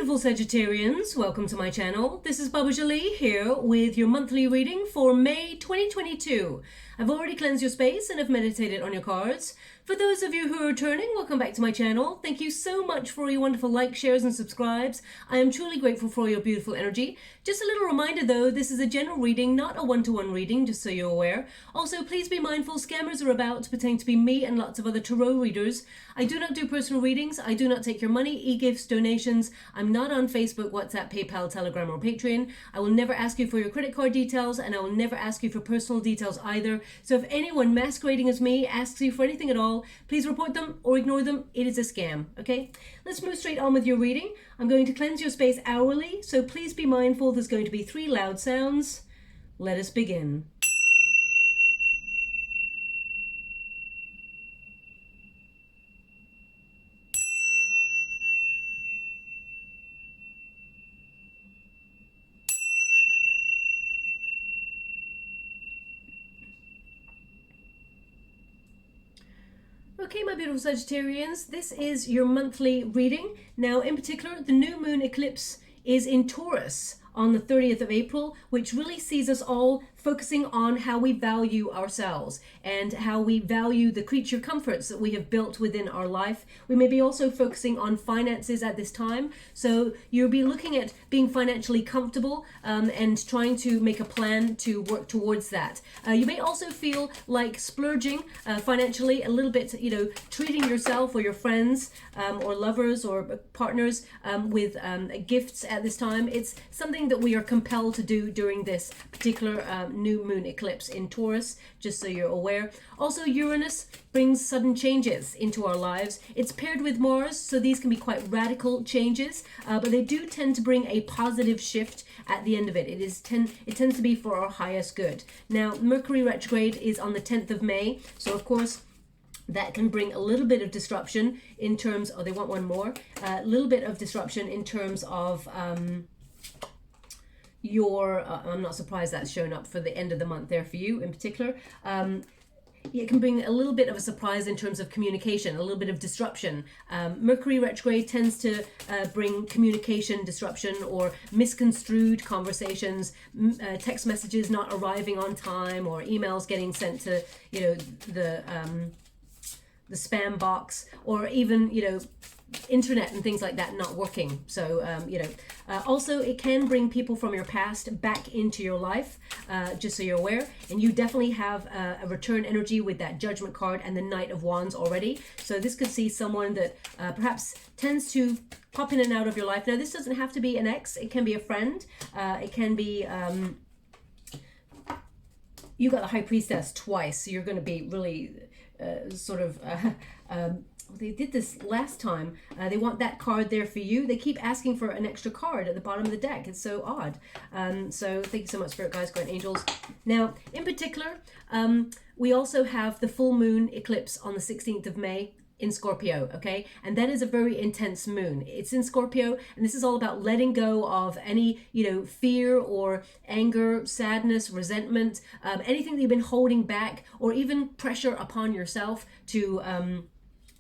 beautiful Sagittarians, welcome to my channel. This is Baba Jolie here with your monthly reading for May 2022. I've already cleansed your space and have meditated on your cards. For those of you who are returning, welcome back to my channel. Thank you so much for your wonderful likes, shares and subscribes. I am truly grateful for your beautiful energy. Just a little reminder though, this is a general reading, not a one-to-one reading, just so you're aware. Also, please be mindful, scammers are about, pretending to be me and lots of other tarot readers. I do not do personal readings. I do not take your money, e-gifts, donations. I'm not on Facebook, WhatsApp, PayPal, Telegram or Patreon. I will never ask you for your credit card details and I will never ask you for personal details either. So if anyone masquerading as me asks you for anything at all, please report them or ignore them. It is a scam, okay? Let's move straight on with your reading. I'm going to cleanse your space hourly, so please be mindful. There's going to be 3 loud sounds. Let us begin. Okay, my beautiful Sagittarians, this is your monthly reading. Now, in particular, the new moon eclipse is in Taurus on the 30th of April, which really sees us all focusing on how we value ourselves and how we value the creature comforts that we have built within our life. We may be also focusing on finances at this time. So you'll be looking at being financially comfortable and trying to make a plan to work towards that. You may also feel like splurging financially a little bit, you know, treating yourself or your friends or lovers or partners with gifts at this time. It's something that we are compelled to do during this particular new moon eclipse in Taurus, just so you're aware. Also, Uranus brings sudden changes into our lives. It's paired with Mars, so these can be quite radical changes, but they do tend to bring a positive shift at the end of it. It tends to be for our highest good. Now, Mercury retrograde is on the 10th of May, so of course that can bring a little bit of disruption in terms of, they want one more, a little bit of disruption in terms of I'm not surprised that's shown up for the end of the month there for you in particular. It can bring a little bit of a surprise in terms of communication, a little bit of disruption. Mercury retrograde tends to bring communication disruption or misconstrued conversations, text messages not arriving on time or emails getting sent to, you know, the spam box, or even, you know, internet and things like that not working. So also it can bring people from your past back into your life, just so you're aware. And you definitely have a return energy with that Judgment card and the Knight of Wands already. So this could see someone that perhaps tends to pop in and out of your life. Now, this doesn't have to be an ex. It can be a friend. It can be you got the High Priestess twice, so you're going to be really they did this last time. They want that card there for you. They keep asking for an extra card at the bottom of the deck. It's so odd. So thank you so much, Spirit Guides, Guardian Angels. Now, in particular, we also have the full moon eclipse on the 16th of May in Scorpio, okay? And that is a very intense moon. It's in Scorpio, and this is all about letting go of any, you know, fear or anger, sadness, resentment, anything that you've been holding back, or even pressure upon yourself to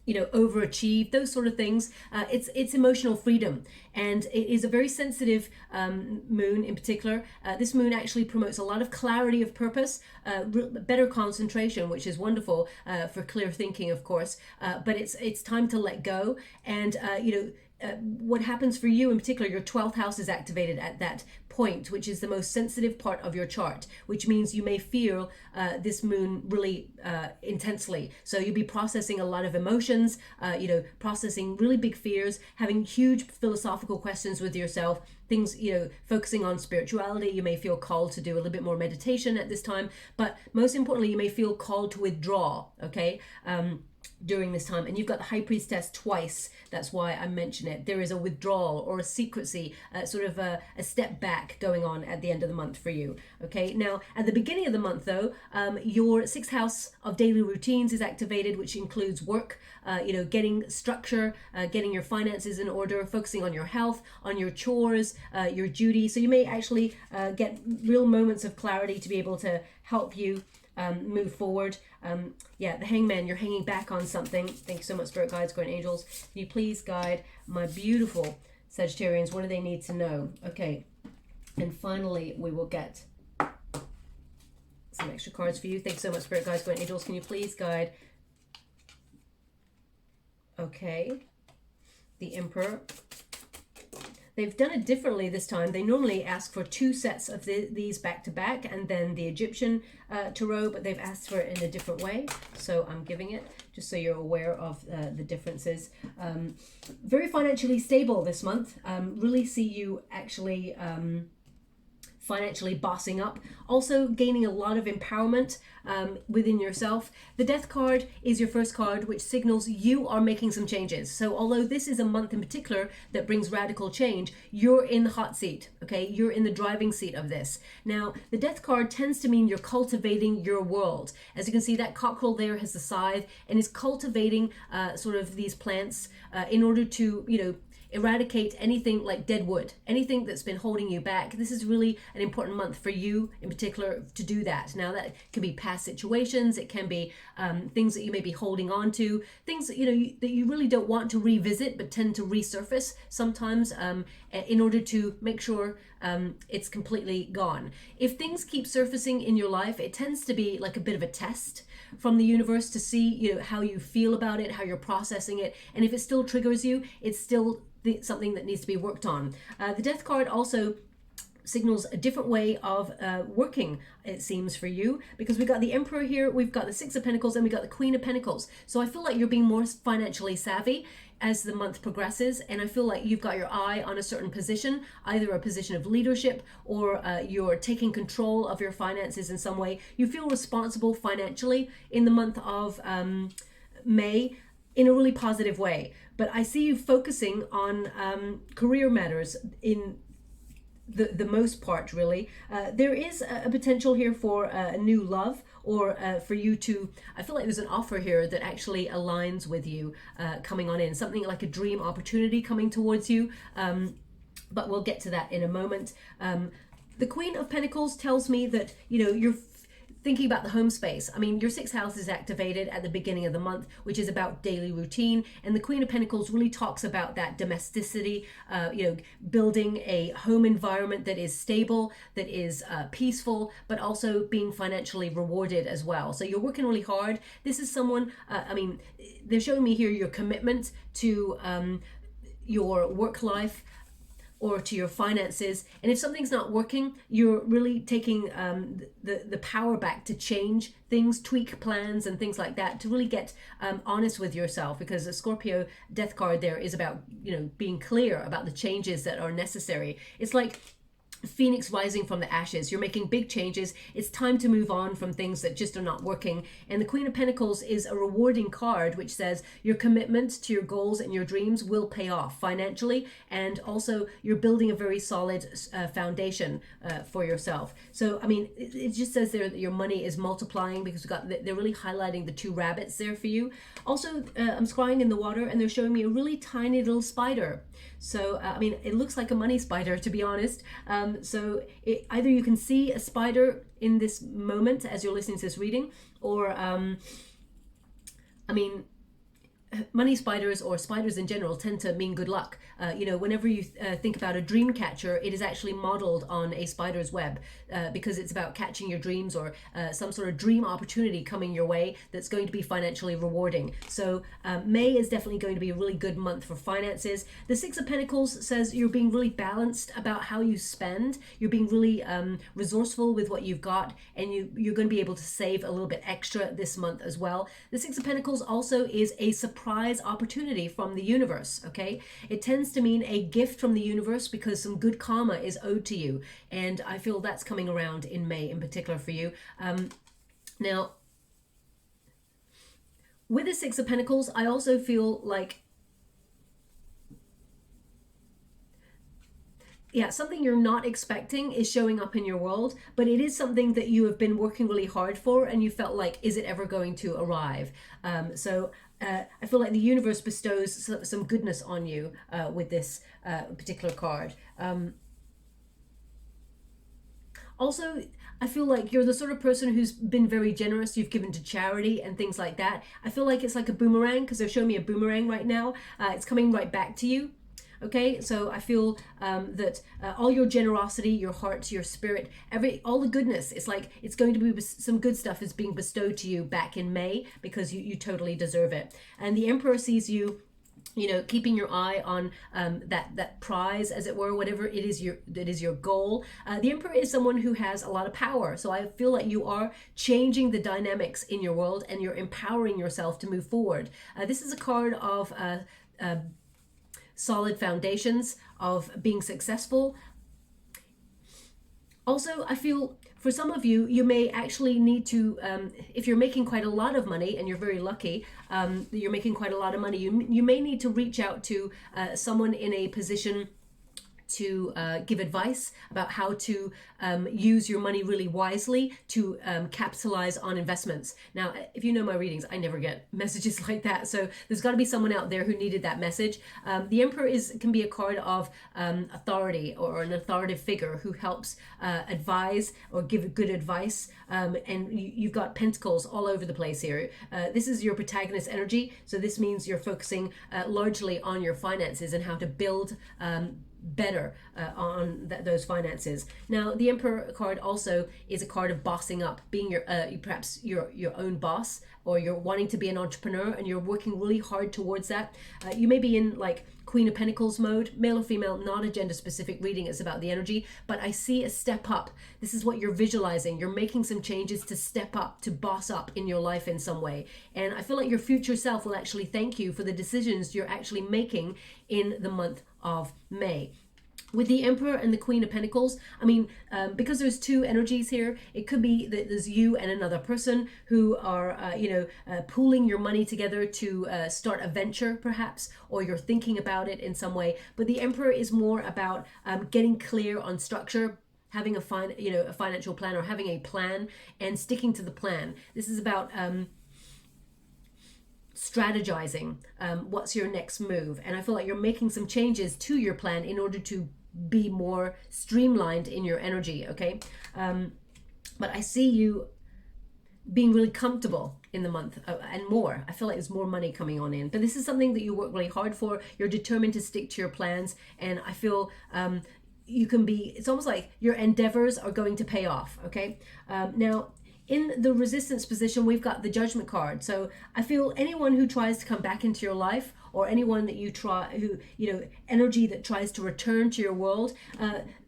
you know, overachieve, those sort of things. It's emotional freedom, and it is a very sensitive moon in particular. This moon actually promotes a lot of clarity of purpose, better concentration, which is wonderful for clear thinking, of course. But it's time to let go, and you know, what happens for you in particular, your 12th house is activated at that point, which is the most sensitive part of your chart, which means you may feel this moon really intensely. So you'll be processing a lot of emotions, you know, processing really big fears, having huge philosophical questions with yourself, things, you know, focusing on spirituality. You may feel called to do a little bit more meditation at this time, but most importantly, you may feel called to withdraw, okay? During this time. And you've got the High Priestess twice. That's why I mention it. There is a withdrawal or a secrecy, sort of a step back going on at the end of the month for you. Okay, now at the beginning of the month though, your 6th house of daily routines is activated, which includes work, you know, getting structure, getting your finances in order, focusing on your health, on your chores, your duty. So you may actually get real moments of clarity to be able to help you move forward. Yeah, the Hangman, you're hanging back on something. Thank you so much, Spirit Guides, Guardian Angels. Can you please guide my beautiful Sagittarians, what do they need to know? Okay. And finally, we will get some extra cards for you. Thanks so much, Spirit Guides, Guardian Angels. Can you please guide? Okay. The Emperor. They've done it differently this time. They normally ask for 2 sets of these back to back, and then the Egyptian tarot, but they've asked for it in a different way. So I'm giving it just so you're aware of the differences. Very financially stable this month. Really see you actually financially bossing up, also gaining a lot of empowerment within yourself. The Death card is your first card, which signals you are making some changes. So although this is a month in particular that brings radical change, you're in the hot seat, okay? You're in the driving seat of this. Now, the Death card tends to mean you're cultivating your world. As you can see, that cockerel there has the scythe and is cultivating sort of these plants in order to, you know, eradicate anything like dead wood, anything that's been holding you back. This is really an important month for you in particular to do that. Now that can be past situations, it can be things that you may be holding on to, things that, you know, that you really don't want to revisit but tend to resurface sometimes in order to make sure it's completely gone. If things keep surfacing in your life, it tends to be like a bit of a test from the universe to see, you know, how you feel about it, how you're processing it, and if it still triggers you, it's still something that needs to be worked on. The Death card also signals a different way of working, it seems, for you, because we've got the Emperor here, we've got the Six of Pentacles, and we've got the Queen of Pentacles. So I feel like you're being more financially savvy as the month progresses, and I feel like you've got your eye on a certain position, either a position of leadership or you're taking control of your finances in some way. You feel responsible financially in the month of May in a really positive way. But I see you focusing on career matters in the most part, really. There is a potential here for a new love, or for you to, I feel like there's an offer here that actually aligns with you coming on in, something like a dream opportunity coming towards you, but we'll get to that in a moment. The Queen of Pentacles tells me that, you know, you're thinking about the home space. I mean, your 6th house is activated at the beginning of the month, which is about daily routine. And the Queen of Pentacles really talks about that domesticity, you know, building a home environment that is stable, that is peaceful, but also being financially rewarded as well. So you're working really hard. This is someone, I mean, they're showing me here your commitment to your work life, or to your finances. And if something's not working, you're really taking the power back to change things, tweak plans and things like that, to really get honest with yourself, because the Scorpio Death card there is about, you know, being clear about the changes that are necessary. It's like Phoenix rising from the ashes. You're making big changes. It's time to move on from things that just are not working. And the Queen of Pentacles is a rewarding card, which says your commitment to your goals and your dreams will pay off financially, and also you're building a very solid foundation for yourself. So I mean, it just says there that your money is multiplying, because they're really highlighting the 2 rabbits there for you. Also, I'm scrying in the water, and they're showing me a really tiny little spider. So I mean, it looks like a money spider, to be honest. So either you can see a spider in this moment as you're listening to this reading, or I mean, money spiders or spiders in general tend to mean good luck. You know, whenever you think about a dream catcher, it is actually modeled on a spider's web, because it's about catching your dreams, or some sort of dream opportunity coming your way that's going to be financially rewarding. So May is definitely going to be a really good month for finances. The Six of Pentacles says you're being really balanced about how you spend. You're being really resourceful with what you've got, and you're going to be able to save a little bit extra this month as well. The Six of Pentacles also is a surprise opportunity from the universe, okay? It tends to mean a gift from the universe, because some good karma is owed to you, and I feel that's coming around in May in particular for you. Now, with the Six of Pentacles, I also feel like, yeah, something you're not expecting is showing up in your world, but it is something that you have been working really hard for, and you felt like, is it ever going to arrive? I feel like the universe bestows some goodness on you with this particular card. Also, I feel like you're the sort of person who's been very generous. You've given to charity and things like that. I feel like it's like a boomerang, because they're showing me a boomerang right now. It's coming right back to you. Okay, so I feel that all your generosity, your heart, your spirit, all the goodness, it's like it's going to be some good stuff is being bestowed to you back in May, because you totally deserve it. And the Emperor sees you, you know, keeping your eye on that prize, as it were, whatever it is your goal. The Emperor is someone who has a lot of power, so I feel like you are changing the dynamics in your world and you're empowering yourself to move forward. This is a card of solid foundations, of being successful. Also, I feel for some of you, you may actually need to, if you're making quite a lot of money, and you're very lucky, you're making quite a lot of money, you may need to reach out to someone in a position to give advice about how to use your money really wisely to capitalize on investments. Now, if you know my readings, I never get messages like that. So there's got to be someone out there who needed that message. The Emperor can be a card of authority, or an authoritative figure who helps advise or give good advice. And you've got pentacles all over the place here. This is your protagonist energy. So this means you're focusing largely on your finances and how to build better on those finances. Now, the Emperor card also is a card of bossing up, being perhaps your own boss, or you're wanting to be an entrepreneur and you're working really hard towards that. You may be in like Queen of Pentacles mode, male or female, not a gender specific reading, it's about the energy, but I see a step up. This is what you're visualizing. You're making some changes to step up, to boss up in your life in some way. And I feel like your future self will actually thank you for the decisions you're actually making in the month of May. With the Emperor and the Queen of Pentacles, I mean, because there's two energies here, it could be that there's you and another person who are, pooling your money together to start a venture, perhaps, or you're thinking about it in some way. But the Emperor is more about getting clear on structure, having a financial plan, or having a plan and sticking to the plan. This is about strategizing what's your next move, and I feel like you're making some changes to your plan in order to be more streamlined in your energy. Okay, but I see you being really comfortable in the month, and more. I feel like there's more money coming on in, but this is something that you work really hard for. You're determined to stick to your plans, and I feel you can be, it's almost like your endeavors are going to pay off. Okay, now in the resistance position, we've got the Judgment card. So I feel anyone who tries to come back into your life, or anyone that energy that tries to return to your world,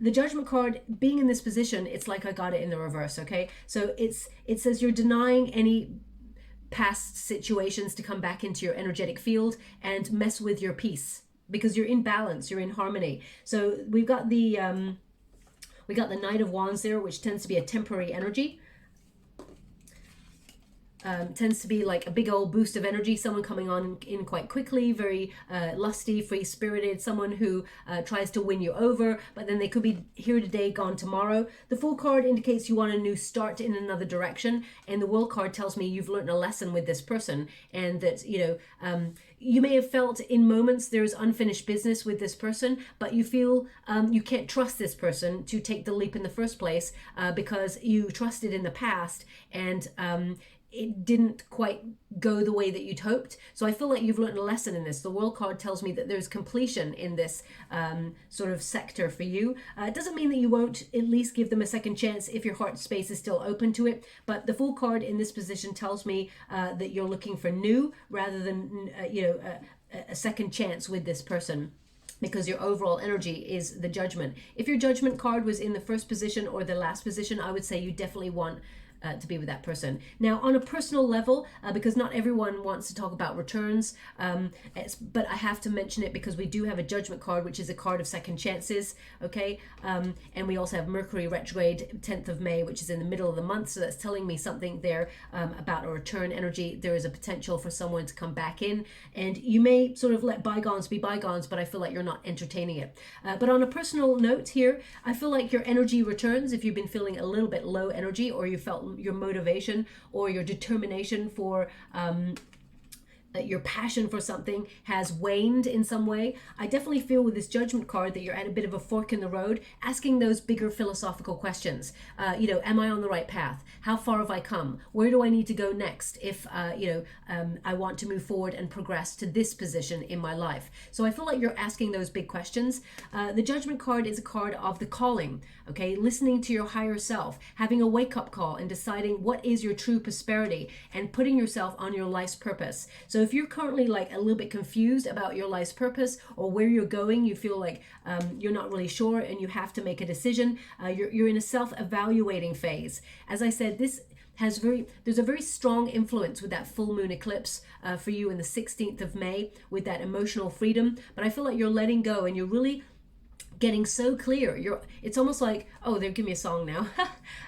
the Judgment card being in this position, it's like I got it in the reverse. Okay, so it says you're denying any past situations to come back into your energetic field and mess with your peace, because you're in balance, you're in harmony. So we got the Knight of Wands there, which tends to be a temporary energy. Tends to be like a big old boost of energy, someone coming on in quite quickly, very lusty, free-spirited, someone who tries to win you over, but then they could be here today, gone tomorrow. The Fool card indicates you want a new start in another direction, and the World card tells me you've learned a lesson with this person, and that, you may have felt in moments there's unfinished business with this person, but you feel you can't trust this person to take the leap in the first place because you trusted in the past, and it didn't quite go the way that you'd hoped. So I feel like you've learned a lesson in this. The World card tells me that there's completion in this sort of sector for you. It doesn't mean that you won't at least give them a second chance if your heart space is still open to it. But the Fool card in this position tells me that you're looking for new rather than, a second chance with this person, because your overall energy is the Judgment. If your Judgment card was in the first position or the last position, I would say you definitely want to be with that person. Now, on a personal level, because not everyone wants to talk about returns, but I have to mention it because we do have a Judgment card, which is a card of second chances, okay? And we also have Mercury retrograde 10th of May, which is in the middle of the month, so that's telling me something there about a return energy. There is a potential for someone to come back in, and you may sort of let bygones be bygones, but I feel like you're not entertaining it. But on a personal note here, I feel like your energy returns if you've been feeling a little bit low energy, or you felt your motivation or your determination for your passion for something has waned in some way. I definitely feel with this Judgment card that you're at a bit of a fork in the road, asking those bigger philosophical questions. Am I on the right path? How far have I come? Where do I need to go next if, I want to move forward and progress to this position in my life? So I feel like you're asking those big questions. The Judgment card is a card of the calling, okay? Listening to your higher self, having a wake-up call and deciding what is your true prosperity and putting yourself on your life's purpose. So if you're currently like a little bit confused about your life's purpose or where you're going, you feel like you're not really sure and you have to make a decision, you're in a self-evaluating phase. As I said, there's a very strong influence with that full moon eclipse for you in the 16th of May with that emotional freedom. But I feel like you're letting go and you're really getting so clear. It's almost like, oh, they're giving me a song now.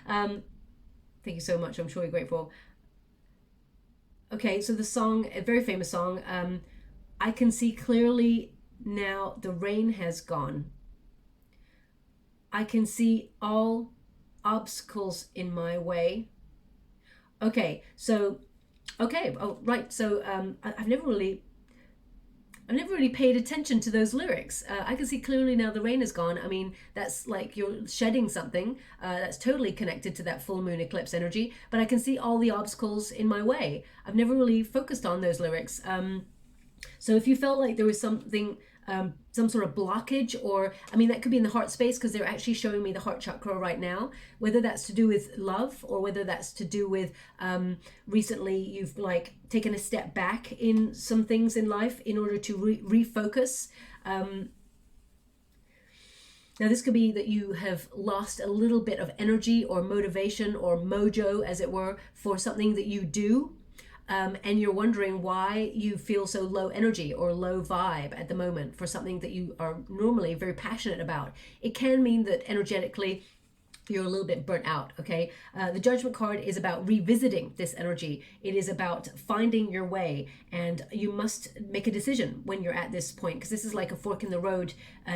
Thank you so much. I'm truly grateful. Okay, so the song, a very famous song, I can see clearly now the rain has gone. I can see all obstacles in my way. Okay, so, oh, right, so I've never really paid attention to those lyrics. I can see clearly now the rain is gone. I mean, that's like you're shedding something that's totally connected to that full moon eclipse energy, but I can see all the obstacles in my way. I've never really focused on those lyrics. So if you felt like there was something, some sort of blockage, or I mean that could be in the heart space, because they're actually showing me the heart chakra right now, whether that's to do with love or whether that's to do with recently you've like taken a step back in some things in life in order to refocus. Now this could be that you have lost a little bit of energy or motivation or mojo, as it were, for something that you do. And you're wondering why you feel so low energy or low vibe at the moment for something that you are normally very passionate about. It can mean that energetically you're a little bit burnt out, okay? The Judgment card is about revisiting this energy. It is about finding your way, and you must make a decision when you're at this point, because this is like a fork in the road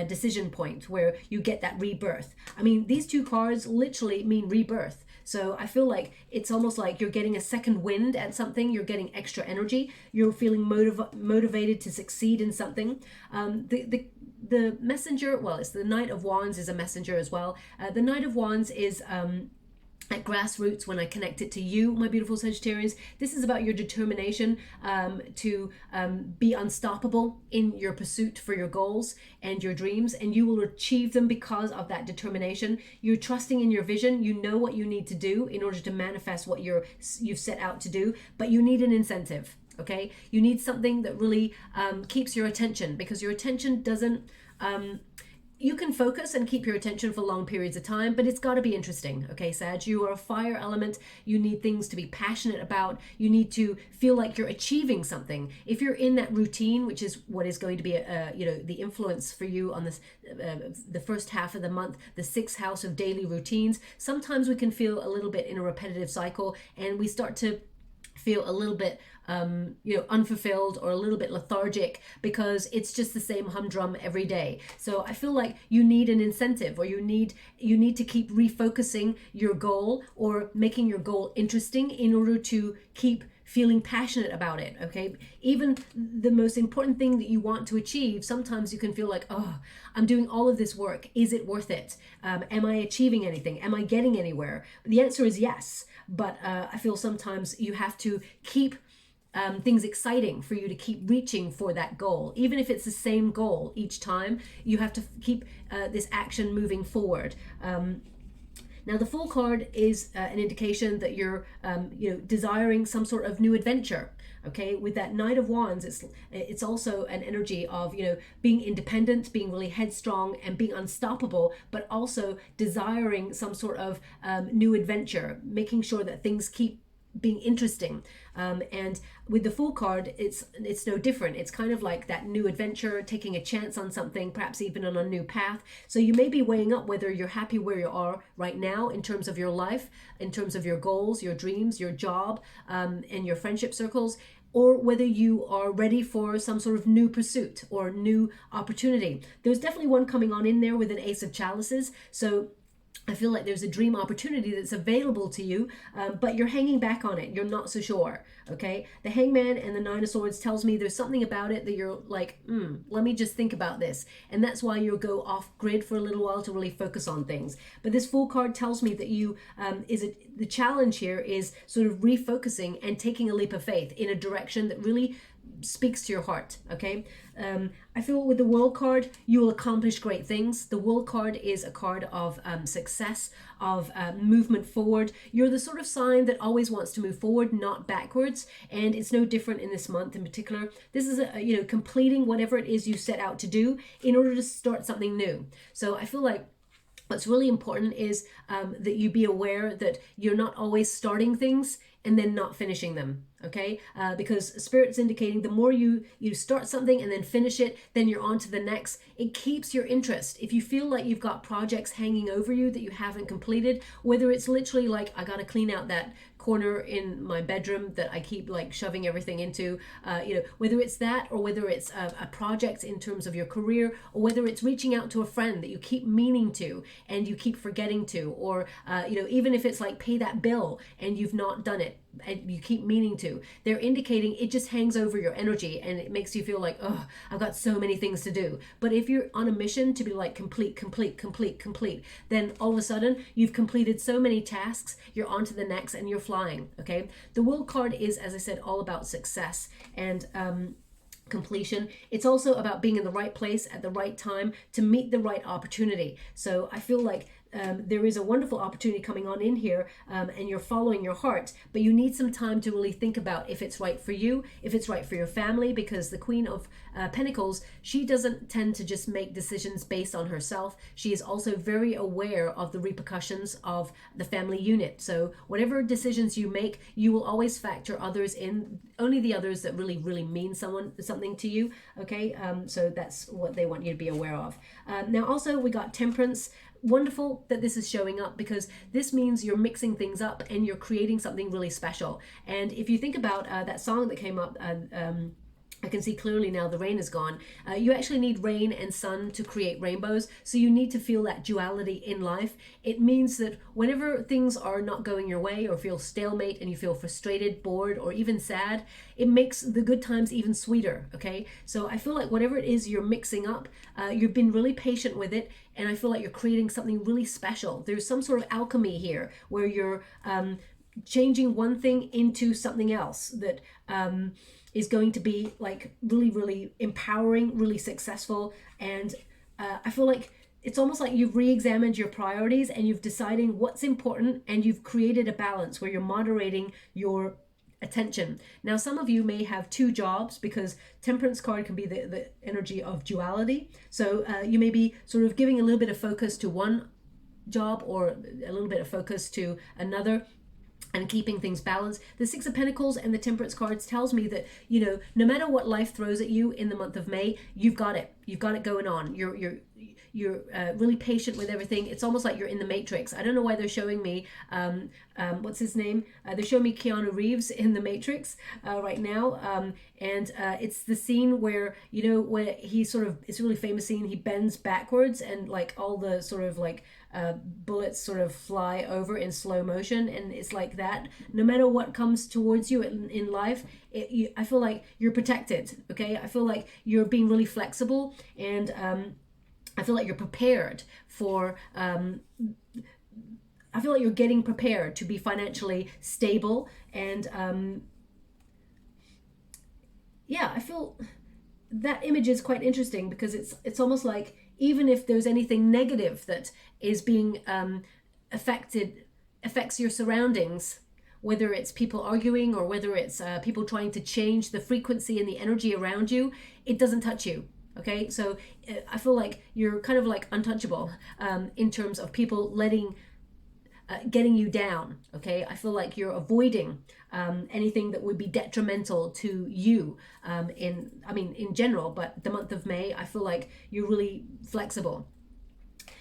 decision point where you get that rebirth. I mean, these two cards literally mean rebirth. So I feel like it's almost like you're getting a second wind at something. You're getting extra energy. You're feeling motivated to succeed in something. The messenger, well, it's the Knight of Wands is a messenger as well. The Knight of Wands is at grassroots when I connect it to you, my beautiful Sagittarians. This is about your determination to be unstoppable in your pursuit for your goals and your dreams, and you will achieve them because of that determination. You're trusting in your vision. You know what you need to do in order to manifest what you've set out to do, but you need an incentive. Okay, you need something that really keeps your attention, because your attention doesn't you can focus and keep your attention for long periods of time, but it's got to be interesting. Okay, Sag, you are a fire element. You need things to be passionate about. You need to feel like you're achieving something. If you're in that routine, which is what is going to be the influence for you on this the first half of the month, the 6th house of daily routines, sometimes we can feel a little bit in a repetitive cycle, and we start to feel a little bit unfulfilled or a little bit lethargic, because it's just the same humdrum every day. So I feel like you need an incentive, or you need to keep refocusing your goal or making your goal interesting in order to keep feeling passionate about it. Okay, even the most important thing that you want to achieve, sometimes you can feel like, oh, I'm doing all of this work, is it worth it? Am I achieving anything? Am I getting anywhere? The answer is yes, but I feel sometimes you have to keep things exciting for you to keep reaching for that goal. Even if it's the same goal each time, you have to keep this action moving forward. Now the Fool card is an indication that you're desiring some sort of new adventure. Okay, with that Knight of Wands, it's also an energy of being independent, being really headstrong, and being unstoppable, but also desiring some sort of new adventure, making sure that things keep being interesting. And with the Fool card, it's no different. It's kind of like that new adventure, taking a chance on something, perhaps even on a new path. So you may be weighing up whether you're happy where you are right now in terms of your life, in terms of your goals, your dreams, your job, and your friendship circles, or whether you are ready for some sort of new pursuit or new opportunity. There's definitely one coming on in there with an Ace of Chalices. So I feel like there's a dream opportunity that's available to you, but you're hanging back on it. You're not so sure, okay? The Hangman and the Nine of Swords tells me there's something about it that you're like, let me just think about this. And that's why you'll go off grid for a little while to really focus on things. But this Fool card tells me that you, the challenge here is sort of refocusing and taking a leap of faith in a direction that really speaks to your heart, okay? I feel with the World card, you will accomplish great things. The World card is a card of success, of movement forward. You're the sort of sign that always wants to move forward, not backwards, and it's no different in this month in particular. This is, completing whatever it is you set out to do in order to start something new. So I feel like what's really important is that you be aware that you're not always starting things and then not finishing them, okay? Because Spirit's indicating the more you start something and then finish it, then you're on to the next. It keeps your interest. If you feel like you've got projects hanging over you that you haven't completed, whether it's literally like, I gotta clean out that corner in my bedroom that I keep like shoving everything into, whether it's that or whether it's a project in terms of your career, or whether it's reaching out to a friend that you keep meaning to and you keep forgetting to, or even if it's like pay that bill and you've not done it and you keep meaning to, they're indicating it just hangs over your energy and it makes you feel like, oh, I've got so many things to do. But if you're on a mission to be like complete, then all of a sudden you've completed so many tasks, you're on to the next and you're flying, okay? The World card is, as I said, all about success and completion. It's also about being in the right place at the right time to meet the right opportunity. So I feel like there is a wonderful opportunity coming on in here, and you're following your heart, but you need some time to really think about if it's right for you, if it's right for your family, because the Queen of Pentacles, she doesn't tend to just make decisions based on herself. She is also very aware of the repercussions of the family unit. So whatever decisions you make, you will always factor others in, only the others that really mean something to you, okay? So that's what they want you to be aware of. Now also we got Temperance. Wonderful that this is showing up, because this means you're mixing things up and you're creating something really special. And if you think about that song that came up, I can see clearly now the rain is gone. You actually need rain and sun to create rainbows. So you need to feel that duality in life. It means that whenever things are not going your way or feel stalemate and you feel frustrated, bored, or even sad, it makes the good times even sweeter, okay? So I feel like whatever it is you're mixing up, you've been really patient with it, and I feel like you're creating something really special. There's some sort of alchemy here where you're changing one thing into something else that is going to be like really empowering, really successful. And I feel like it's almost like you've re-examined your priorities and you've decided what's important, and you've created a balance where you're moderating your attention. Now, some of you may have two jobs, because Temperance card can be the energy of duality. So you may be sort of giving a little bit of focus to one job or a little bit of focus to another, and keeping things balanced. The Six of Pentacles and the Temperance cards tells me that, no matter what life throws at you in the month of May, you've got it. You've got it going on. You're really patient with everything. It's almost like you're in the Matrix. I don't know why they're showing me, what's his name? They're showing me Keanu Reeves in the Matrix right now. And it's the scene where, where he sort of, it's a really famous scene, he bends backwards and like all the sort of like bullets sort of fly over in slow motion. And it's like that. No matter what comes towards you in life, I feel like you're protected, okay? I feel like you're being really flexible, and I feel like you're prepared for, I feel like you're getting prepared to be financially stable. And yeah, I feel that image is quite interesting, because it's almost like even if there's anything negative that is being affects your surroundings, whether it's people arguing or whether it's people trying to change the frequency and the energy around you, it doesn't touch you. Okay, so I feel like you're kind of like untouchable in terms of people getting you down. Okay, I feel like you're avoiding anything that would be detrimental to you in general, but the month of May, I feel like you're really flexible.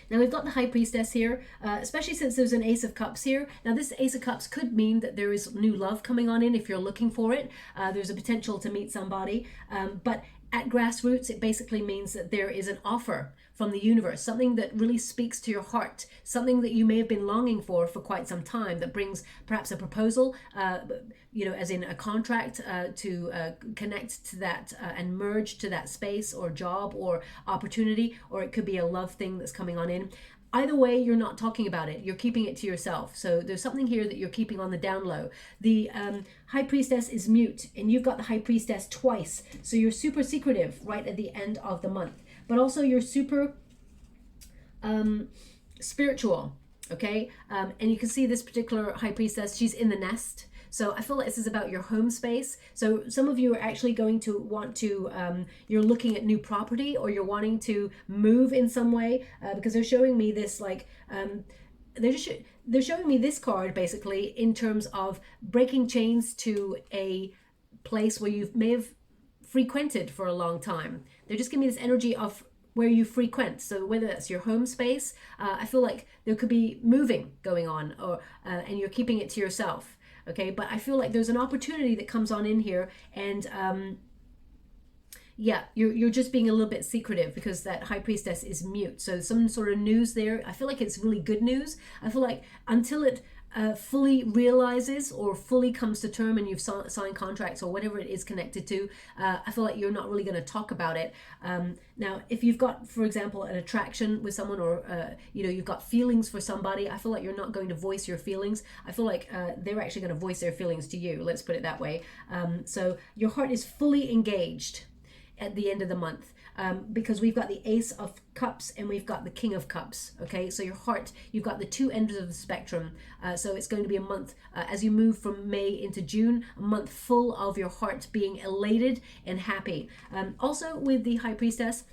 Now we've got the High Priestess here, especially since there's an Ace of Cups here. Now this Ace of Cups could mean that there is new love coming on in if you're looking for it. There's a potential to meet somebody, but at grassroots, it basically means that there is an offer from the universe, something that really speaks to your heart, something that you may have been longing for quite some time, that brings perhaps a proposal, you know, as in a contract, to connect to that and merge to that space or job or opportunity, or it could be a love thing that's coming on in. Either way, you're not talking about it. You're keeping it to yourself. So there's something here that you're keeping on the down low. The High Priestess is mute, and you've got the High Priestess twice. So you're super secretive right at the end of the month. But also you're super spiritual, okay? And you can see this particular High Priestess, she's in the nest. So I feel like this is about your home space. So some of you are actually going to want to, you're looking at new property, or you're wanting to move in some way, because they're showing me this like, they're showing me this card basically in terms of breaking chains to a place where you may have frequented for a long time. They're just giving me this energy of where you frequent. So whether that's your home space, I feel like there could be moving going on, or and you're keeping it to yourself. Okay, but I feel like there's an opportunity that comes on in here, and yeah, you're just being a little bit secretive because that High Priestess is mute. So some sort of news there. I feel like it's really good news. I feel like until it fully realizes or fully comes to term and you've signed contracts or whatever it is connected to, I feel like you're not really going to talk about it. Now, if you've got, for example, an attraction with someone, or you know, you've got feelings for somebody, I feel like you're not going to voice your feelings. I feel like they're actually going to voice their feelings to you. Let's put it that way. So your heart is fully engaged at the end of the month, because we've got the Ace of Cups and we've got the King of Cups. Okay, so your heart, you've got the two ends of the spectrum. So it's going to be a month, as you move from May into June, a month full of your heart being elated and happy. Also with the High Priestess,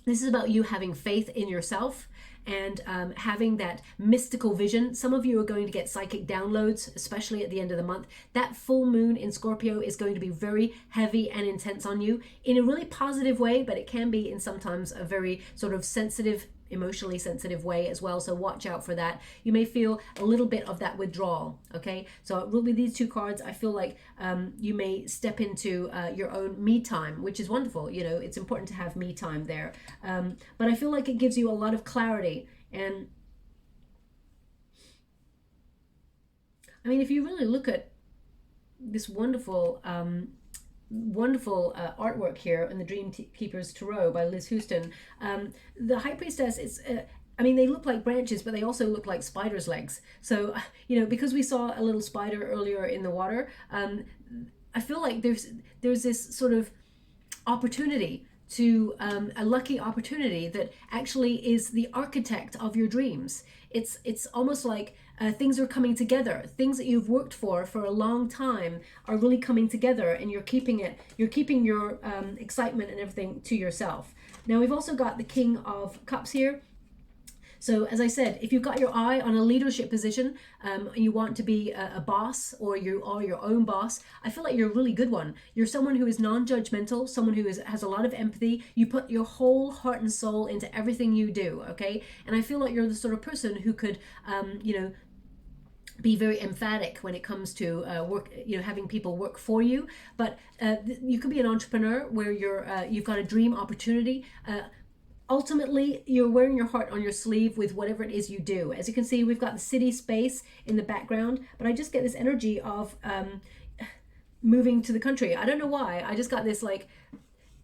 this is about you having faith in yourself and having that mystical vision. Some of you are going to get psychic downloads, especially at the end of the month. That full moon in Scorpio is going to be very heavy and intense on you in a really positive way, but it can be in sometimes a very sort of sensitive, emotionally sensitive way as well. So watch out for that. You may feel a little bit of that withdrawal. Okay, so with these two cards, I feel like you may step into your own me time, which is wonderful. You know, it's important to have me time there, but I feel like it gives you a lot of clarity. And I mean, if you really look at this wonderful artwork here in the Dreamkeepers Tarot by Liz Houston, the High Priestess is, I mean, they look like branches, but they also look like spiders' legs. So, you know, because we saw a little spider earlier in the water, I feel like there's this sort of opportunity to a lucky opportunity that actually is the architect of your dreams. It's almost like things are coming together. Things that you've worked for a long time are really coming together, and you're keeping your excitement and everything to yourself. Now we've also got the King of Cups here. So as I said, if you've got your eye on a leadership position, you want to be a boss, or you are your own boss, I feel like you're a really good one. You're someone who is non-judgmental, someone who has a lot of empathy. You put your whole heart and soul into everything you do, okay? And I feel like you're the sort of person who could, you know, be very emphatic when it comes to work, you know, having people work for you. But you could be an entrepreneur where you've got a dream opportunity. Ultimately, you're wearing your heart on your sleeve with whatever it is you do. As you can see, we've got the city space in the background, but I just get this energy of moving to the country. I don't know why. I just got this like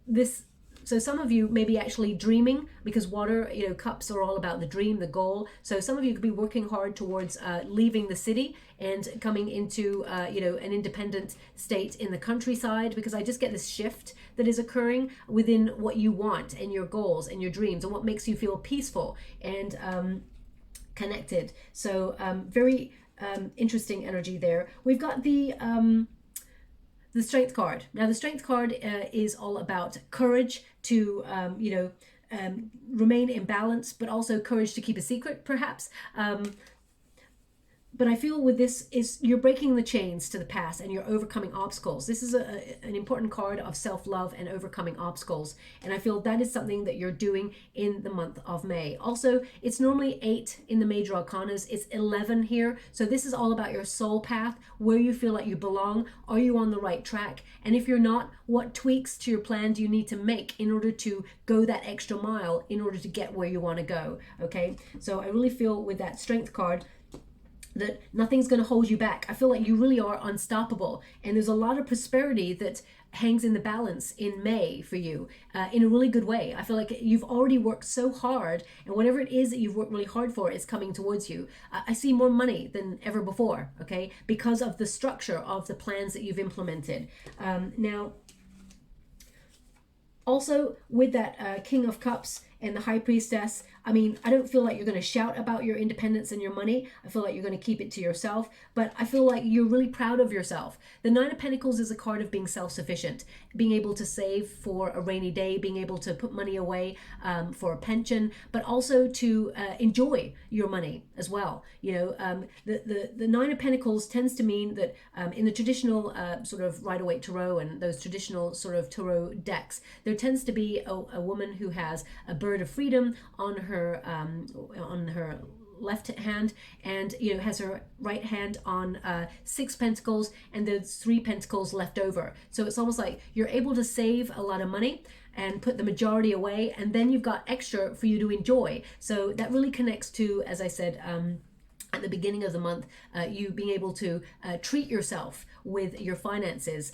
this. So some of you may be actually dreaming, because water, you know, cups are all about the dream, the goal. So some of you could be working hard towards leaving the city and coming into, you know, an independent state in the countryside, because I just get this shift that is occurring within what you want and your goals and your dreams and what makes you feel peaceful and connected. So very interesting energy there. We've got the Strength card. Now the Strength card is all about courage to, you know, remain in balance, but also courage to keep a secret, perhaps. but I feel with this is you're breaking the chains to the past and you're overcoming obstacles. This is an important card of self-love and overcoming obstacles. And I feel that is something that you're doing in the month of May. Also, it's normally 8 in the major arcanas. It's 11 here. So this is all about your soul path, where you feel like you belong. Are you on the right track? And if you're not, what tweaks to your plan do you need to make in order to go that extra mile in order to get where you want to go? Okay, so I really feel with that strength card that nothing's going to hold you back. I feel like you really are unstoppable, and there's a lot of prosperity that hangs in the balance in May for you in a really good way. I feel like you've already worked so hard, and whatever it is that you've worked really hard for is coming towards you. I see more money than ever before, okay, because of the structure of the plans that you've implemented. Now, also with that King of Cups and the High Priestess, I mean, I don't feel like you're going to shout about your independence and your money. I feel like you're going to keep it to yourself, but I feel like you're really proud of yourself. The Nine of Pentacles is a card of being self-sufficient, being able to save for a rainy day, being able to put money away for a pension, but also to enjoy your money as well. You know, the Nine of Pentacles tends to mean that in the traditional sort of Rider-Waite Tarot and those traditional sort of tarot decks, there tends to be a woman who has a bird of freedom on her left hand, and you know, has her right hand on 6 pentacles, and there's 3 pentacles left over. So it's almost like you're able to save a lot of money and put the majority away, and then you've got extra for you to enjoy. So that really connects to, as I said at the beginning of the month, you being able to treat yourself with your finances.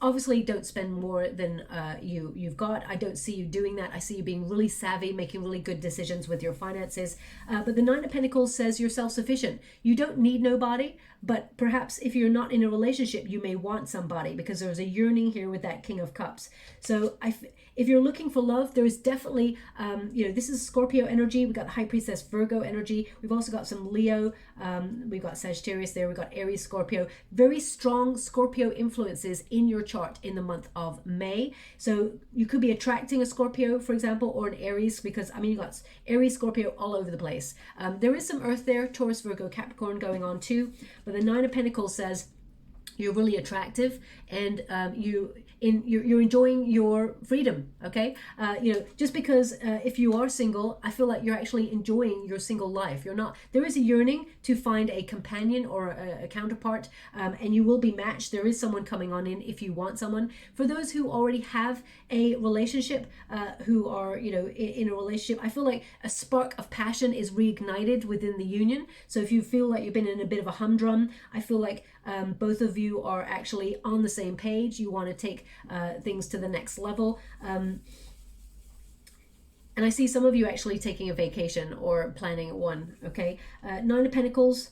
Obviously, don't spend more than you've got. I don't see you doing that. I see you being really savvy, making really good decisions with your finances. But the Nine of Pentacles says you're self-sufficient. You don't need nobody, but perhaps if you're not in a relationship, you may want somebody, because there's a yearning here with that King of Cups. So if you're looking for love, there is definitely, you know, this is Scorpio energy. We've got the High Priestess Virgo energy. We've also got some Leo. We've got Sagittarius there. We've got Aries, Scorpio. Very strong Scorpio influences in your chart in the month of May. So you could be attracting a Scorpio, for example, or an Aries, because, I mean, you've got Aries, Scorpio all over the place. There is some Earth there, Taurus, Virgo, Capricorn going on too. But the Nine of Pentacles says you're really attractive, and you're enjoying your freedom. Okay, you know, just because if you are single, I feel like you're actually enjoying your single life. You're not. There is a yearning to find a companion or a counterpart, and you will be matched. There is someone coming on in if you want someone. For those who already have a relationship, who are, you know, in a relationship, I feel like a spark of passion is reignited within the union. So if you feel like you've been in a bit of a humdrum, I feel like both of you are actually on the same page. You want to take things to the next level. And I see some of you actually taking a vacation or planning one, okay? Nine of Pentacles,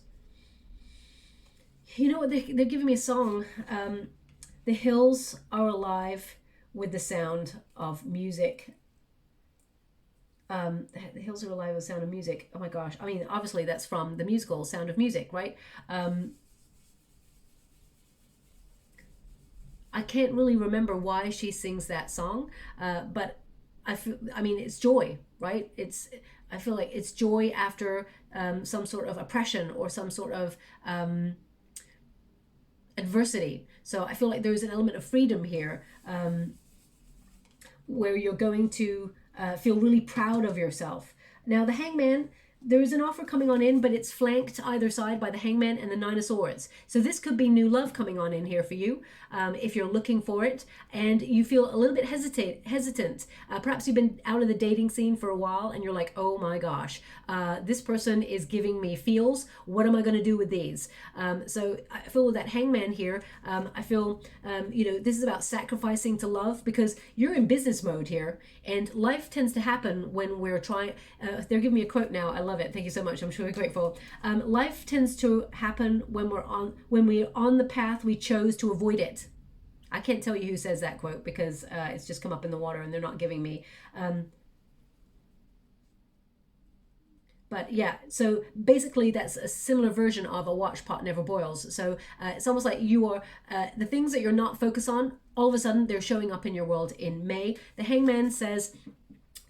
you know what, they're giving me a song. The hills are alive with the sound of music. The hills are alive with the sound of music. Oh my gosh. I mean, obviously that's from the musical Sound of Music, right? I can't really remember why she sings that song, but I mean, it's joy, right? I feel like it's joy after some sort of oppression or some sort of adversity. So I feel like there's an element of freedom here, where you're going to feel really proud of yourself. Now, the Hangman, there is an offer coming on in, but it's flanked either side by the Hangman and the Nine of Swords. So this could be new love coming on in here for you, if you're looking for it, and you feel a little bit hesitant. Perhaps you've been out of the dating scene for a while, and you're like, oh my gosh, this person is giving me feels. What am I going to do with these? So I feel with that Hangman here, I feel, you know, this is about sacrificing to love, because you're in business mode here, and life tends to happen when we're trying. They're giving me a quote now. I love it. Thank you so much. I'm truly grateful. Life tends to happen when we're on the path we chose to avoid it. I can't tell you who says that quote, because it's just come up in the water and they're not giving me. But yeah, so basically that's a similar version of a watch pot never boils. So it's almost like you are, the things that you're not focused on, all of a sudden they're showing up in your world in May. The Hangman says,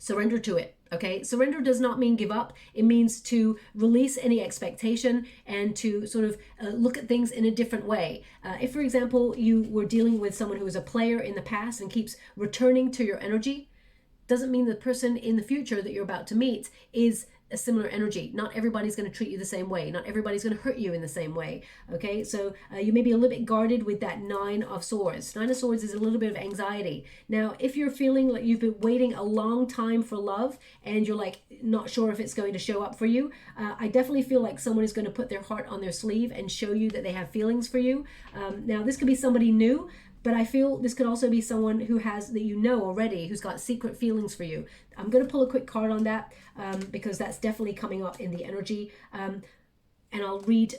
Surrender to it. Okay, surrender does not mean give up. It means to release any expectation and to sort of look at things in a different way. If, for example, you were dealing with someone who was a player in the past and keeps returning to your energy, doesn't mean the person in the future that you're about to meet is a similar energy. Not everybody's going to treat you the same way. Not everybody's going to hurt you in the same way. Okay, so you may be a little bit guarded with that Nine of Swords. Nine of Swords is a little bit of anxiety. Now, if you're feeling like you've been waiting a long time for love and you're like not sure if it's going to show up for you, I definitely feel like someone is going to put their heart on their sleeve and show you that they have feelings for you. Now, this could be somebody new, but I feel this could also be someone who has, that you know already, who's got secret feelings for you. I'm going to pull a quick card on that because that's definitely coming up in the energy. And I'll read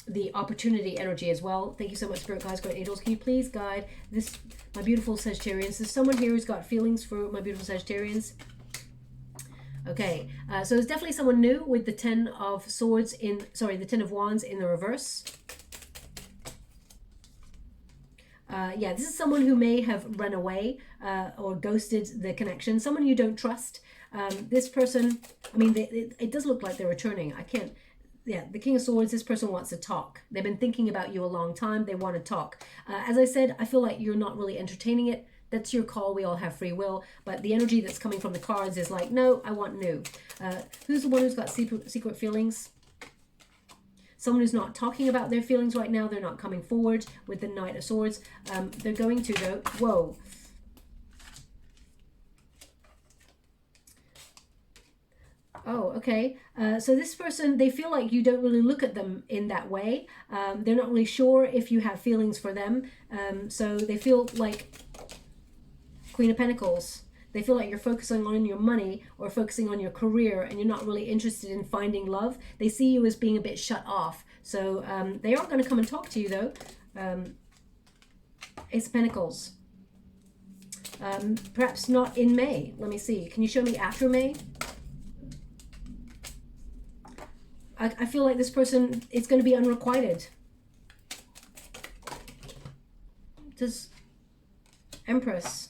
the opportunity energy as well. Thank you so much, Spirit Guides, Great Angels. Can you please guide this, my beautiful Sagittarians? There's someone here who's got feelings for my beautiful Sagittarians. Okay, so there's definitely someone new with the Ten of Swords in, sorry, the Ten of Wands in the reverse. Yeah, this is someone who may have run away or ghosted the connection. Someone you don't trust. This person, I mean, it does look like they're returning. I can't, yeah, the King of Swords, this person wants to talk. They've been thinking about you a long time. They want to talk. As I said, I feel like you're not really entertaining it. That's your call. We all have free will. But the energy that's coming from the cards is like, no, I want new. Who's the one who's got secret feelings? Someone who's not talking about their feelings right now. They're not coming forward with the Knight of Swords. They're going to, though. Whoa. Oh, okay. So this person, they feel like you don't really look at them in that way. They're not really sure if you have feelings for them. So they feel like Queen of Pentacles. They feel like you're focusing on your money or focusing on your career and you're not really interested in finding love. They see you as being a bit shut off. So they are going to come and talk to you, though. Ace of Pentacles. Perhaps not in May. Let me see. Can you show me after May? I feel like this person is going to be unrequited. Does Empress...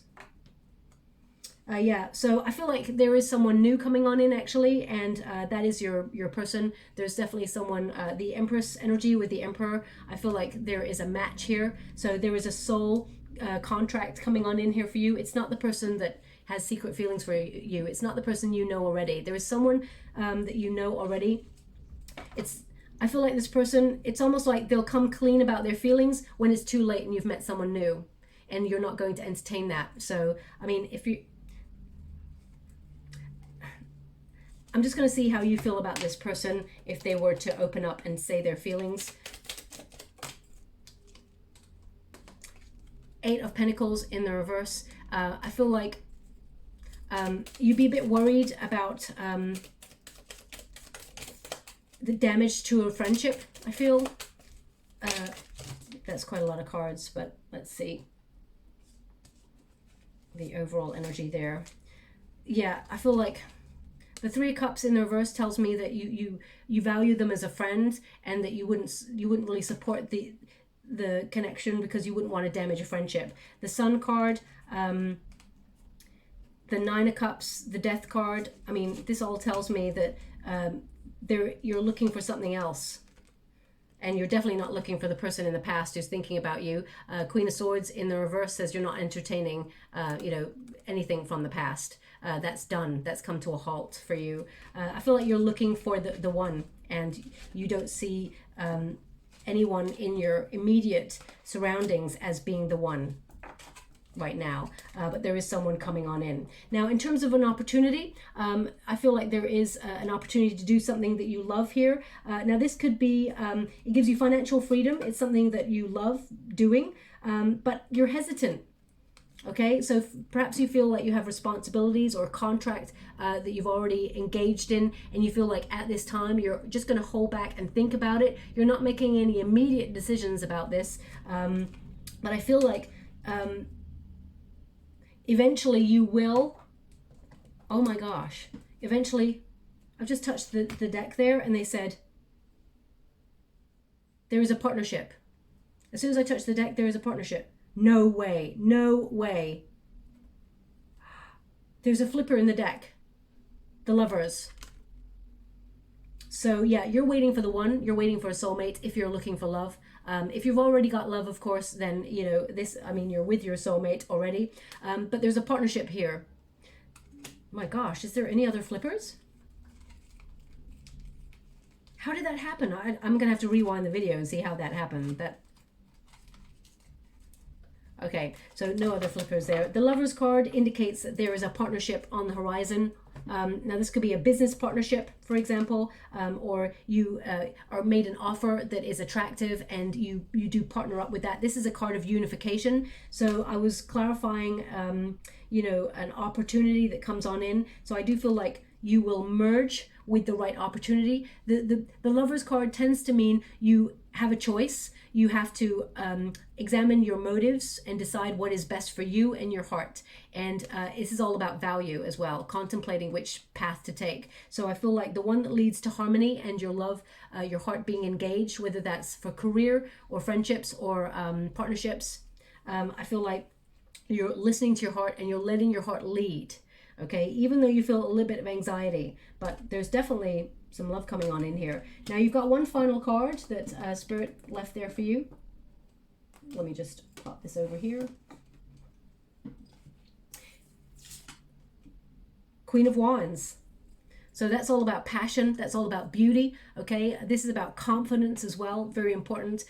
yeah, so I feel like there is someone new coming on in, actually, and that is your person. There's definitely someone, the Empress energy with the Emperor. I feel like there is a match here. So there is a soul contract coming on in here for you. It's not the person that has secret feelings for you. It's not the person you know already. There is someone that you know already. I feel like this person, it's almost like they'll come clean about their feelings when it's too late and you've met someone new and you're not going to entertain that. So, I mean, I'm just going to see how you feel about this person if they were to open up and say their feelings. Eight of Pentacles in the reverse. I feel like you'd be a bit worried about the damage to a friendship, I feel. That's quite a lot of cards, but let's see the overall energy there. Yeah, I feel like the Three of Cups in the reverse tells me that you value them as a friend and that you wouldn't really support the connection because you wouldn't want to damage a friendship. The Sun card, the Nine of Cups, the Death card. I mean, this all tells me that you're looking for something else. And you're definitely not looking for the person in the past who's thinking about you. Queen of Swords in the reverse says you're not entertaining, anything from the past. That's done. That's come to a halt for you. I feel like you're looking for the one, and you don't see anyone in your immediate surroundings as being the one right now, but there is someone coming on in. Now, in terms of an opportunity, I feel like there is an opportunity to do something that you love here. Now, this could be, it gives you financial freedom. It's something that you love doing, but you're hesitant. Okay, so perhaps you feel like you have responsibilities or a contract that you've already engaged in, and you feel like at this time you're just going to hold back and think about it. You're not making any immediate decisions about this, but I feel like eventually you will. Oh my gosh, eventually. I've just touched the deck there and they said there is a partnership. As soon as I touch the deck, there is a partnership. No way, no way. there's a flipper in the deck. The Lovers. So yeah, you're waiting for the one. You're waiting for a soulmate if you're looking for love. If you've already got love, of course, then, you know, this, I mean, you're with your soulmate already. But there's a partnership here. My gosh, is there any other flippers? How did that happen? I'm going to have to rewind the video and see how that happened. Okay, so no other flippers there. The Lovers card indicates that there is a partnership on the horizon. Now this could be a business partnership, for example, or you are made an offer that is attractive and you do partner up with that. This is a card of unification. So I was clarifying, you know, an opportunity that comes on in. So I do feel like you will merge with the right opportunity. The Lovers card tends to mean you have a choice. You have to examine your motives and decide what is best for you and your heart. And this is all about value as well, contemplating which path to take. So I feel like the one that leads to harmony and your love, your heart being engaged, whether that's for career or friendships or partnerships, I feel like you're listening to your heart and you're letting your heart lead. Okay, even though you feel a little bit of anxiety, but there's definitely some love coming on in here. Now you've got one final card that Spirit left there for you. Let me just pop this over here. Queen of Wands. So that's all about passion. That's all about beauty. Okay, this is about confidence as well. Very important.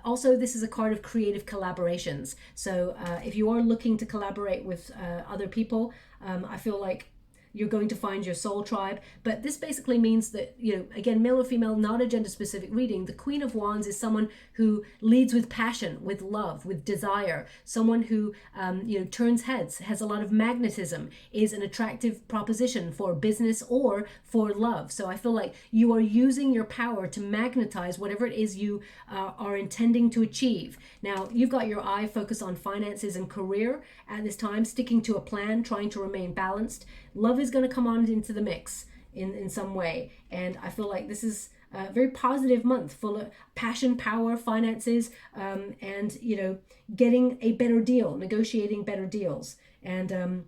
Also, this is a card of creative collaborations. So if you are looking to collaborate with other people, I feel like you're going to find your soul tribe. But this basically means that, you know, again, male or female, not a gender specific reading. The Queen of Wands is someone who leads with passion, with love, with desire. Someone who, you know, turns heads, has a lot of magnetism, is an attractive proposition for business or for love. So I feel like you are using your power to magnetize whatever it is you are intending to achieve. Now, you've got your eye focused on finances and career at this time, sticking to a plan, trying to remain balanced. Love is going to come on into the mix in some way. And I feel like this is a very positive month, full of passion, power, finances, and, you know, getting a better deal, negotiating better deals, and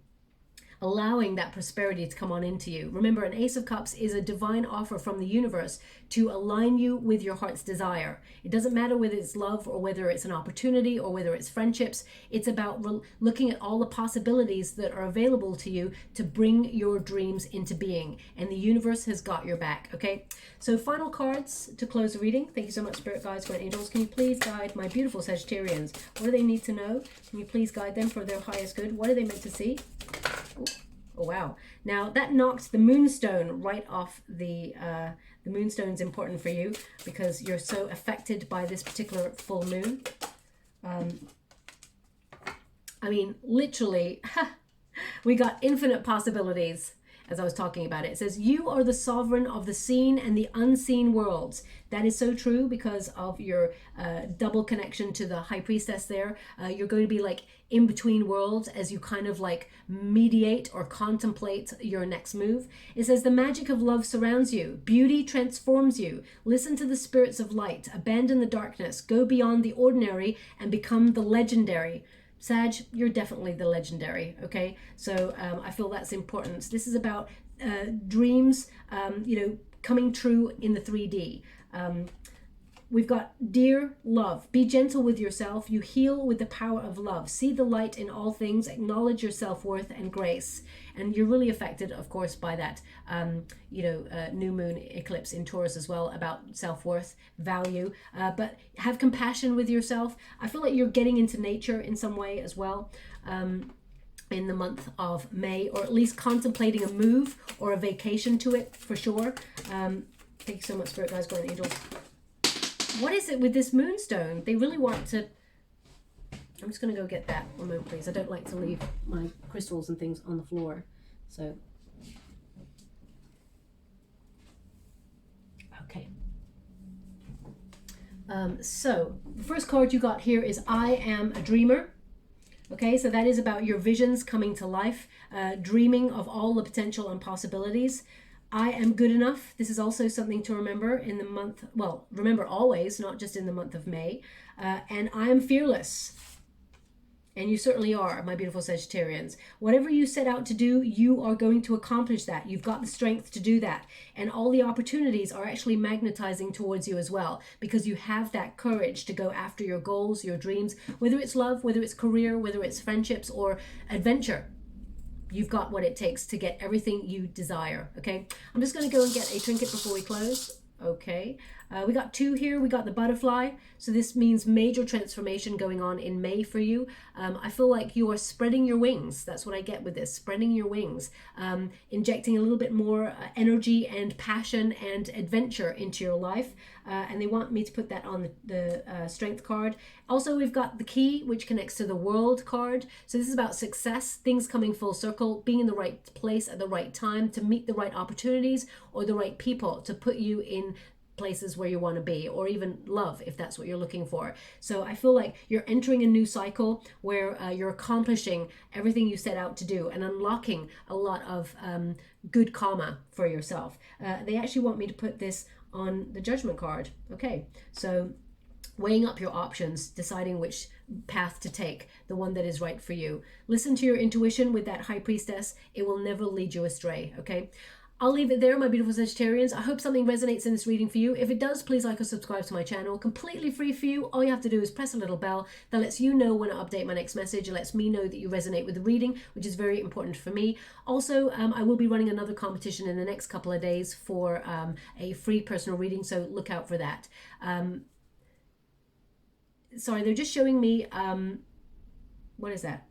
allowing that prosperity to come on into you. Remember, an Ace of Cups is a divine offer from the universe to align you with your heart's desire. It doesn't matter whether it's love or whether it's an opportunity or whether it's friendships. It's about looking at all the possibilities that are available to you to bring your dreams into being. And the universe has got your back, okay? So final cards to close the reading. Thank you so much, Spirit Guides, Guardian Angels. Can you please guide my beautiful Sagittarians? What do they need to know? Can you please guide them for their highest good? What are they meant to see? Oh wow. Now that knocked the moonstone right off the moonstone's important for you because you're so affected by this particular full moon. I mean, literally, we got infinite possibilities as I was talking about it. It says, you are the sovereign of the seen and the unseen worlds. That is so true because of your double connection to the High Priestess there. You're going to be like in between worlds as you kind of like mediate or contemplate your next move. It says, the magic of love surrounds you. Beauty transforms you. Listen to the spirits of light. Abandon the darkness. Go beyond the ordinary and become the legendary. Sag, you're definitely the legendary, okay? So I feel that's important. This is about dreams, you know, coming true in the 3D. We've got dear love. Be gentle with yourself. You heal with the power of love. See the light in all things. Acknowledge your self-worth and grace. And you're really affected, of course, by that, you know, new moon eclipse in Taurus as well, about self-worth, value. But have compassion with yourself. I feel like you're getting into nature in some way as well. In the month of May, or at least contemplating a move or a vacation to it for sure. Thank you so much, Spirit Guides, Guardian Angels. What is it with this moonstone? They really want to... I'm just going to go get that. One moment, please. I don't like to leave my crystals and things on the floor. So... Okay. So, the first card you got here is I Am a Dreamer. Okay, so that is about your visions coming to life, dreaming of all the potential and possibilities. I am good enough. This is also something to remember in the month, well, remember always, not just in the month of May. And I am fearless. And you certainly are, my beautiful Sagittarians. Whatever you set out to do, you are going to accomplish that. You've got the strength to do that. And all the opportunities are actually magnetizing towards you as well, because you have that courage to go after your goals, your dreams, whether it's love, whether it's career, whether it's friendships or adventure. You've got what it takes to get everything you desire, okay? I'm just going to go and get a trinket before we close. Okay, we got 2 here. We got the butterfly. So this means major transformation going on in May for you. I feel like you are spreading your wings. That's what I get with this, spreading your wings, injecting a little bit more energy and passion and adventure into your life. And they want me to put that on the strength card. Also, we've got the key, which connects to the world card. So this is about success, things coming full circle, being in the right place at the right time to meet the right opportunities or the right people to put you in places where you want to be, or even love if that's what you're looking for. So I feel like you're entering a new cycle where you're accomplishing everything you set out to do and unlocking a lot of good karma for yourself. They actually want me to put this on the judgment card. Okay, so weighing up your options, deciding which path to take, the one that is right for you. Listen to your intuition with that high priestess. It will never lead you astray. Okay, I'll leave it there, my beautiful Sagittarians. I hope something resonates in this reading for you. If it does, please like or subscribe to my channel. Completely free for you. All you have to do is press a little bell that lets you know when I update my next message. It lets me know that you resonate with the reading, which is very important for me. Also, I will be running another competition in the next couple of days for a free personal reading, so look out for that. Sorry, they're just showing me, what is that?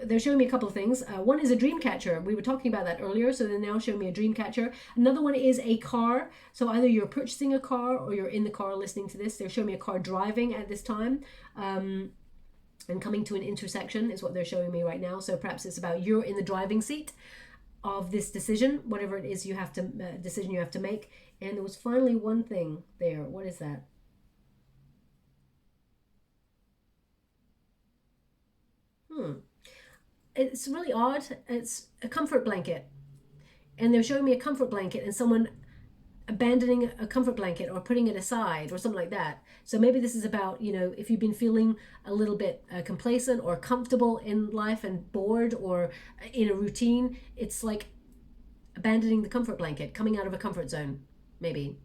They're showing me a couple of things. One is a dream catcher. We were talking about that earlier, so they're now showing me a dream catcher. Another one is a car. So either you're purchasing a car or you're in the car listening to this. They're showing me a car driving at this time and coming to an intersection is what they're showing me right now. So perhaps it's about you're in the driving seat of this decision, whatever it is you have to decision you have to make. And there was finally one thing there. What is that? It's really odd. It's a comfort blanket. And they're showing me a comfort blanket and someone abandoning a comfort blanket or putting it aside or something like that. So maybe this is about, you know, if you've been feeling a little bit complacent or comfortable in life and bored or in a routine, it's like abandoning the comfort blanket, coming out of a comfort zone, maybe.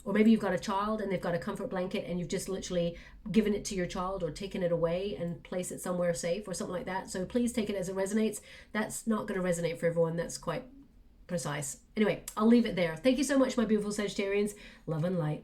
Or maybe you've got a child and they've got a comfort blanket and you've just literally given it to your child or taken it away and place it somewhere safe or something like that. So please take it as it resonates. That's not going to resonate for everyone. That's quite precise. Anyway, I'll leave it there. Thank you so much, my beautiful Sagittarians. Love and light.